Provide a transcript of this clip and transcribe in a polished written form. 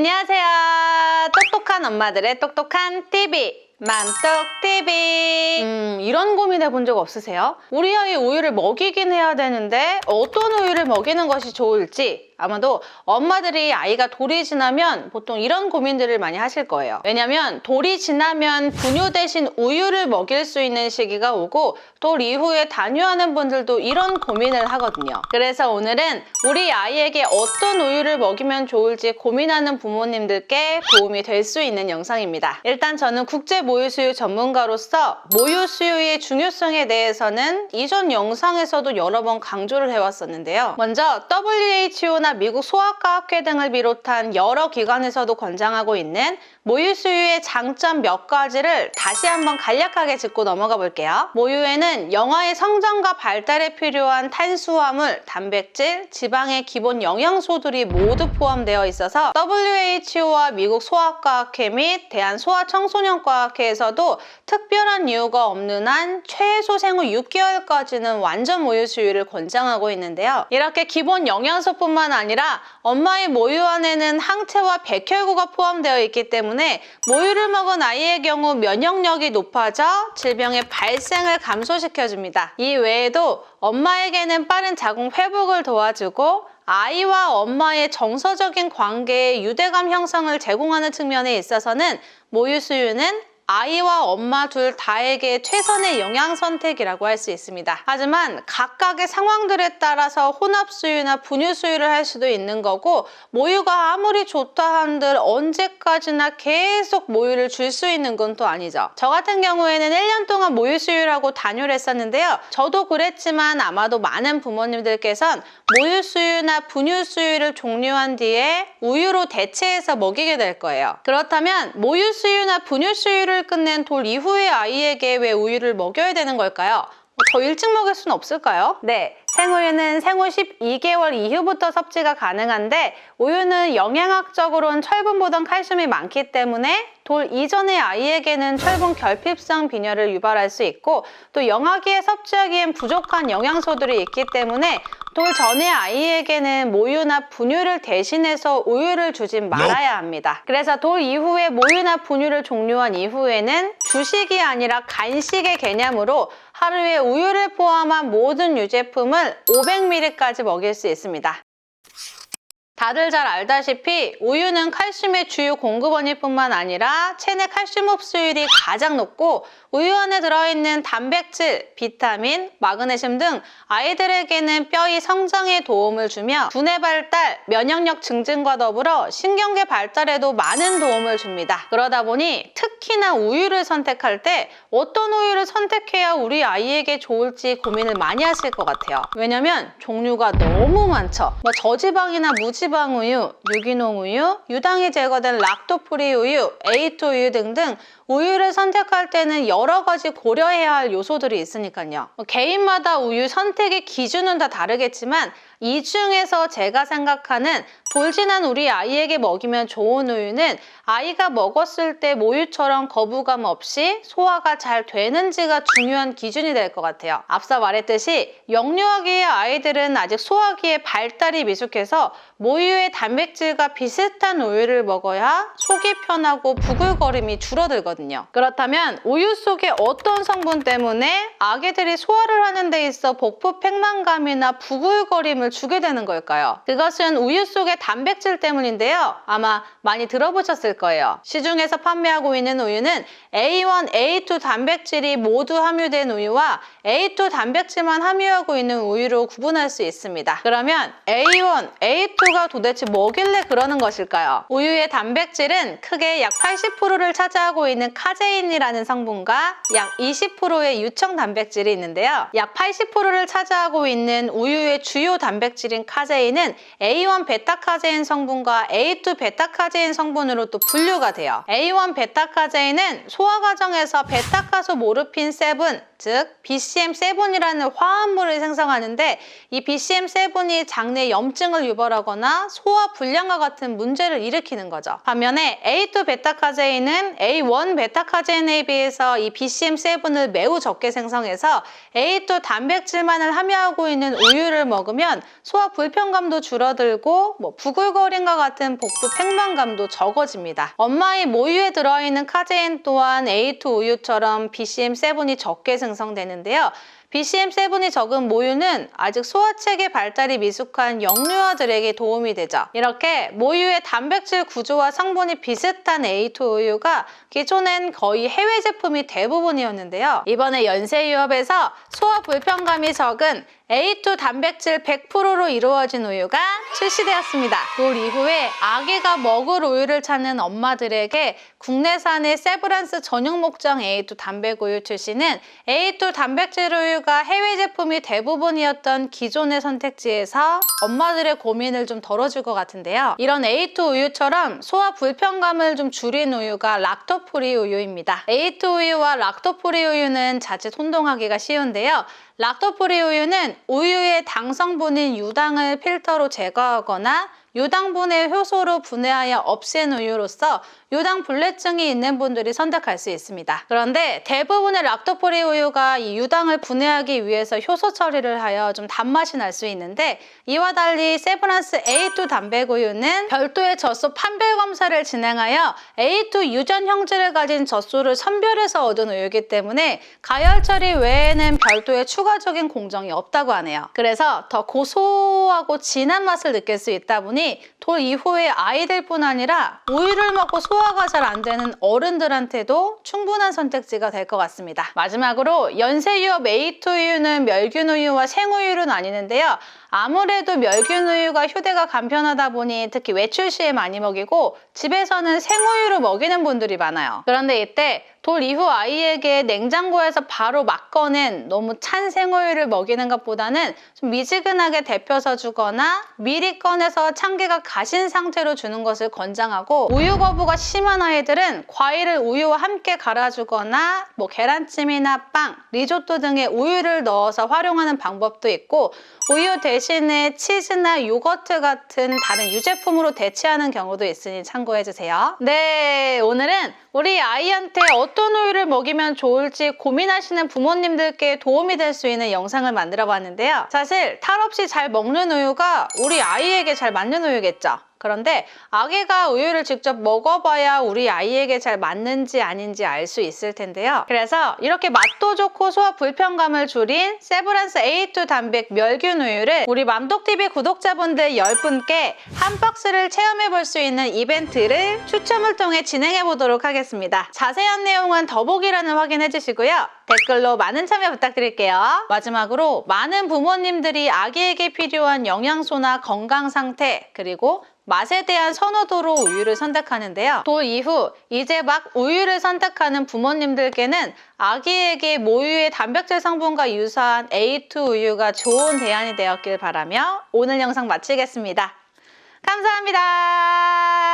안녕하세요. 똑똑한 엄마들의 똑똑한 TV 맘똑TV. 이런 고민 해본 적 없으세요? 우리 아이 우유를 먹이긴 해야 되는데 어떤 우유를 먹이는 것이 좋을지 아마도 엄마들이 아이가 돌이 지나면 보통 이런 고민들을 많이 하실 거예요. 왜냐면 돌이 지나면 분유 대신 우유를 먹일 수 있는 시기가 오고 돌 이후에 단유하는 분들도 이런 고민을 하거든요. 그래서 오늘은 우리 아이에게 어떤 우유를 먹이면 좋을지 고민하는 부모님들께 도움이 될 수 있는 영상입니다. 일단 저는 국제 모유수유 전문가로서 모유수유의 중요성에 대해서는 이전 영상에서도 여러 번 강조를 해왔었는데요. 먼저 WHO나 미국 소아과학회 등을 비롯한 여러 기관에서도 권장하고 있는 모유수유의 장점 몇 가지를 다시 한번 간략하게 짚고 넘어가 볼게요. 모유에는 영아의 성장과 발달에 필요한 탄수화물, 단백질, 지방의 기본 영양소들이 모두 포함되어 있어서 WHO와 미국 소아과학회 및 대한소아청소년과학회에서도 특별한 이유가 없는 한 최소 생후 6개월까지는 완전 모유수유를 권장하고 있는데요. 이렇게 기본 영양소뿐만 아니라 엄마의 모유 안에는 항체와 백혈구가 포함되어 있기 때문에 모유를 먹은 아이의 경우 면역력이 높아져 질병의 발생을 감소시켜줍니다. 이 외에도 엄마에게는 빠른 자궁 회복을 도와주고 아이와 엄마의 정서적인 관계의 유대감 형성을 제공하는 측면에 있어서는 모유수유는 아이와 엄마 둘 다에게 최선의 영양 선택이라고 할 수 있습니다. 하지만 각각의 상황들에 따라서 혼합수유나 분유수유를 할 수도 있는 거고 모유가 아무리 좋다 한들 언제까지나 계속 모유를 줄 수 있는 건 또 아니죠. 저 같은 경우에는 1년 동안 모유수유라고 단유를 했었는데요. 저도 그랬지만 아마도 많은 부모님들께선 모유수유나 분유수유를 종료한 뒤에 우유로 대체해서 먹이게 될 거예요. 그렇다면 모유수유나 분유수유를 끝낸 돌 이후의 아이에게 왜 우유를 먹여야 되는 걸까요? 더 일찍 먹일 수는 없을까요? 네, 생우유는 생후 12개월 이후부터 섭취가 가능한데 우유는 영양학적으로는 철분보단 칼슘이 많기 때문에 돌 이전의 아이에게는 철분 결핍성 빈혈을 유발할 수 있고 또 영아기에 섭취하기엔 부족한 영양소들이 있기 때문에 돌 전의 아이에게는 모유나 분유를 대신해서 우유를 주진 말아야 합니다. 그래서 돌 이후에 모유나 분유를 종료한 이후에는 주식이 아니라 간식의 개념으로 하루에 우유를 포함한 모든 유제품을 500ml까지 먹일 수 있습니다. 다들 잘 알다시피 우유는 칼슘의 주요 공급원일 뿐만 아니라 체내 칼슘 흡수율이 가장 높고 우유 안에 들어있는 단백질, 비타민, 마그네슘 등 아이들에게는 뼈의 성장에 도움을 주며 두뇌 발달, 면역력 증진과 더불어 신경계 발달에도 많은 도움을 줍니다. 그러다 보니 특히나 우유를 선택할 때 어떤 우유를 선택해야 우리 아이에게 좋을지 고민을 많이 하실 것 같아요. 왜냐면 종류가 너무 많죠. 저지방이나 무지방 우유, 유기농 우유, 유당이 제거된 락토프리 우유, A2 우유 등등 우유를 선택할 때는 여러 가지 고려해야 할 요소들이 있으니까요. 개인마다 우유 선택의 기준은 다 다르겠지만 이 중에서 제가 생각하는 돌진한 우리 아이에게 먹이면 좋은 우유는 아이가 먹었을 때 모유처럼 거부감 없이 소화가 잘 되는지가 중요한 기준이 될 것 같아요. 앞서 말했듯이 영유아기의 아이들은 아직 소화기의 발달이 미숙해서 모유의 단백질과 비슷한 우유를 먹어야 속이 편하고 부글거림이 줄어들거든요. 그렇다면 우유 속에 어떤 성분 때문에 아기들이 소화를 하는 데 있어 복부 팽만감이나 부글거림을 주게 되는 걸까요? 그것은 우유 속의 단백질 때문인데요. 아마 많이 들어보셨을 거예요. 시중에서 판매하고 있는 우유는 A1, A2 단백질이 모두 함유된 우유와 A2 단백질만 함유하고 있는 우유로 구분할 수 있습니다. 그러면 A1, A2가 도대체 뭐길래 그러는 것일까요? 우유의 단백질은 크게 약 80%를 차지하고 있는 카제인이라는 성분과 약 20%의 유청 단백질이 있는데요. 약 80%를 차지하고 있는 우유의 주요 단백질인 카제인은 A1 베타카제인 성분과 A2 베타카제인 성분으로 또 분류가 돼요. A1 베타카제인은 소화 과정에서 베타카소 모르핀 7, 즉 BCM7이라는 화합물을 생성하는데 이 BCM7이 장내 염증을 유발하거나 소화 불량과 같은 문제를 일으키는 거죠. 반면에 A2 베타카제인은 A1 베타카제인에 비해서 이 BCM7을 매우 적게 생성해서 A2 단백질만을 함유하고 있는 우유를 먹으면 소화 불편감도 줄어들고 부글거림과 같은 복부 팽만감도 적어집니다. 엄마의 모유에 들어있는 카제인 또한 A2 우유처럼 BCM7이 적게 생성되는데요. BCM7이 적은 모유는 아직 소화체계 발달이 미숙한 영유아들에게 도움이 되죠. 이렇게 모유의 단백질 구조와 성분이 비슷한 A2 우유가 기존엔 거의 해외 제품이 대부분이었는데요. 이번에 연세유업에서 소화 불편감이 적은 A2 단백질 100%로 이루어진 우유가 출시되었습니다. 돌 이후에 아기가 먹을 우유를 찾는 엄마들에게 국내산의 세브란스 전용 목장 A2 단백 우유 출시는 A2 단백질 우유가 해외 제품이 대부분이었던 기존의 선택지에서 엄마들의 고민을 좀 덜어줄 것 같은데요. 이런 A2 우유처럼 소화 불편감을 좀 줄인 우유가 락토프리 우유입니다. A2 우유와 락토프리 우유는 자칫 혼동하기가 쉬운데요. 락토프리 우유는 우유의 당 성분인 유당을 필터로 제거하거나 유당분해 효소로 분해하여 없앤 우유로서 유당 불내증이 있는 분들이 선택할 수 있습니다. 그런데 대부분의 락토프리 우유가 이 유당을 분해하기 위해서 효소 처리를 하여 좀 단맛이 날 수 있는데, 이와 달리 세브란스 A2 단백 우유는 별도의 젖소 판별 검사를 진행하여 A2 유전 형질을 가진 젖소를 선별해서 얻은 우유이기 때문에 가열 처리 외에는 별도의 추가적인 공정이 없다고 하네요. 그래서 더 고소하고 진한 맛을 느낄 수 있다 보니 돌 이후에 아이들뿐 아니라 우유를 먹고 소화가 잘 안 되는 어른들한테도 충분한 선택지가 될 것 같습니다. 마지막으로 연세유업 A2 우유는 멸균 우유와 생우유로 나뉘는데요. 아무래도 멸균 우유가 휴대가 간편하다 보니 특히 외출 시에 많이 먹이고 집에서는 생우유로 먹이는 분들이 많아요. 그런데 이때 돌 이후 아이에게 냉장고에서 바로 막 꺼낸 너무 찬 생우유를 먹이는 것보다는 좀 미지근하게 데펴서 주거나 미리 꺼내서 참기가 가신 상태로 주는 것을 권장하고, 우유 거부가 심한 아이들은 과일을 우유와 함께 갈아주거나 계란찜이나 빵, 리조또 등에 우유를 넣어서 활용하는 방법도 있고, 우유 대신에 치즈나 요거트 같은 다른 유제품으로 대체하는 경우도 있으니 참고해주세요. 네, 오늘은 우리 아이한테 어떤 우유를 먹이면 좋을지 고민하시는 부모님들께 도움이 될 수 있는 영상을 만들어 봤는데요. 사실 탈 없이 잘 먹는 우유가 우리 아이에게 잘 맞는 우유겠죠. 그런데 아기가 우유를 직접 먹어봐야 우리 아이에게 잘 맞는지 아닌지 알 수 있을 텐데요. 그래서 이렇게 맛도 좋고 소화 불편감을 줄인 세브란스 A2 단백 멸균 우유를 우리 맘독TV 구독자분들 10분께 한 박스를 체험해 볼 수 있는 이벤트를 추첨을 통해 진행해 보도록 하겠습니다. 자세한 내용은 더보기란을 확인해 주시고요. 댓글로 많은 참여 부탁드릴게요. 마지막으로 많은 부모님들이 아기에게 필요한 영양소나 건강 상태, 그리고 맛에 대한 선호도로 우유를 선택하는데요. 돌 이후 이제 막 우유를 선택하는 부모님들께는 아기에게 모유의 단백질 성분과 유사한 A2 우유가 좋은 대안이 되었길 바라며 오늘 영상 마치겠습니다. 감사합니다.